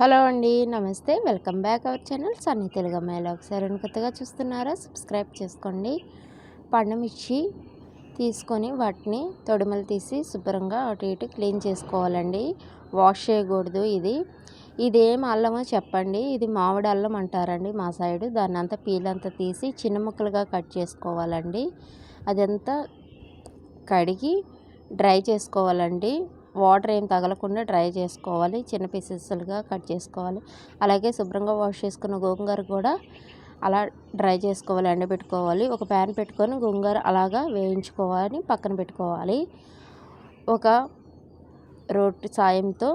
Hello అండి, నమస్తే. Welcome back our channel Sunny Telugu అమ్మాయిలు. ఒకసారి కొత్తగా చూస్తున్నారా, సబ్స్క్రైబ్ చేసుకోండి. పండుమిర్చి తీసుకొని వాటిని తొడిమలు తీసి శుభ్రంగా అటు ఇటు క్లీన్ చేసుకోవాలండి. వాష్ చేయకూడదు. ఇదేం అల్లమో చెప్పండి. ఇది మామిడి అల్లం అంటారండి మా సైడు. దాన్ని అంతా పీలంతా తీసి చిన్న ముక్కలుగా కట్ చేసుకోవాలండి. అదంతా కడిగి డ్రై చేసుకోవాలండి. వాటర్ ఏం తగలకుండా డ్రై చేసుకోవాలి. చిన్న పీసెస్లుగా కట్ చేసుకోవాలి. అలాగే శుభ్రంగా వాష్ చేసుకున్న గోంగూర కూడా అలా డ్రై చేసుకోవాలి, ఎండబెట్టుకోవాలి. ఒక ప్యాన్ పెట్టుకొని గోంగూర అలాగా వేయించుకోవాలి, పక్కన పెట్టుకోవాలి. ఒక రోటి సాయంతో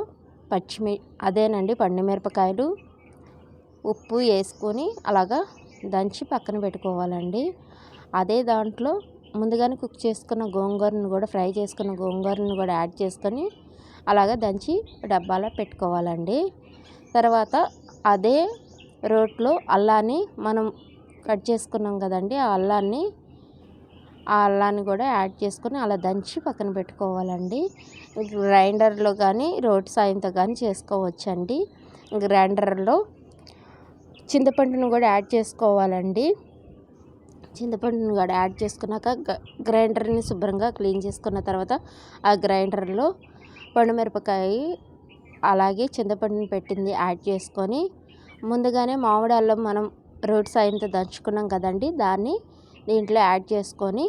అదేనండి పండుమిరపకాయలు, ఉప్పు వేసుకొని అలాగా దంచి పక్కన పెట్టుకోవాలండి. అదే దాంట్లో ముందుగానే కుక్ చేసుకున్న గోంగూరను కూడా ఫ్రై చేసుకున్న గోంగూరను కూడా యాడ్ చేసుకొని అలాగా దంచి డబ్బాలో పెట్టుకోవాలండి. తర్వాత అదే రోట్లో అల్లాన్ని మనం కట్ చేసుకున్నాం కదండి, ఆ అల్లాన్ని కూడా యాడ్ చేసుకొని అలా దంచి పక్కన పెట్టుకోవాలండి. గ్రైండర్లో కానీ రోటి సాయంతో కానీ చేసుకోవచ్చండి. గ్రైండర్లో చింతపండును కూడా యాడ్ చేసుకోవాలండి. చింతపండును కూడా యాడ్ చేసుకున్నాక గ్రైండర్ని శుభ్రంగా క్లీన్ చేసుకున్న తర్వాత ఆ గ్రైండర్లో పండుమిరపకాయ అలాగే చింతపండుని పెట్టింది యాడ్ చేసుకొని ముందుగానే మామిడి అల్లం మనం రోటి సాయంతో దంచుకున్నాం కదండి, దాన్ని దీంట్లో యాడ్ చేసుకొని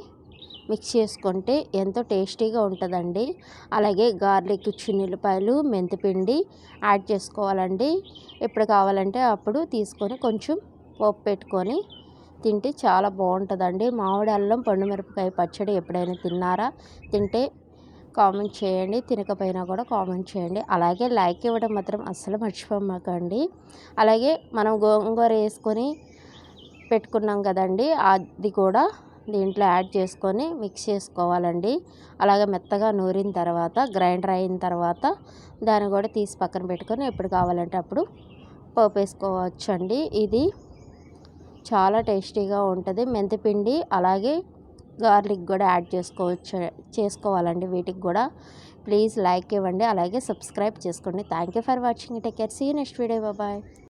మిక్స్ చేసుకుంటే ఎంతో టేస్టీగా ఉంటుందండి. అలాగే గార్లిక్, చిన్నుల్లిపాయలు, మెంతిపిండి యాడ్ చేసుకోవాలండి. ఎప్పుడు కావాలంటే అప్పుడు తీసుకొని కొంచెం పోపు పెట్టుకొని తింటే చాలా బాగుంటుందండి. మామిడి అల్లం పండుమిరపకాయ పచ్చడి ఎప్పుడైనా తిన్నారా? తింటే కామెంట్ చేయండి, తినకపోయినా కూడా కామెంట్ చేయండి. అలాగే లైక్ ఇవ్వడం మాత్రం అస్సలు మర్చిపోమాకండి. అలాగే మనం గోంగూర వేసుకొని పెట్టుకున్నాం కదండి, అది కూడా దీంట్లో యాడ్ చేసుకొని మిక్స్ చేసుకోవాలండి. అలాగే మెత్తగా నూరిన తర్వాత గ్రైండర్ అయిన తర్వాత దాన్ని కూడా తీసి పక్కన పెట్టుకొని ఎప్పుడు కావాలంటే అప్పుడు పోపు వేసుకోవచ్చండి. ఇది చాలా టేస్టీగా ఉంటుంది. మెంతిపిండి అలాగే గార్లిక్ కూడా యాడ్ చేసుకోవాలండి. వీటికి కూడా ప్లీజ్ లైక్ ఇవ్వండి, అలాగే సబ్స్క్రైబ్ చేసుకోండి. Thank you for watching. Take care. See you next video. Bye.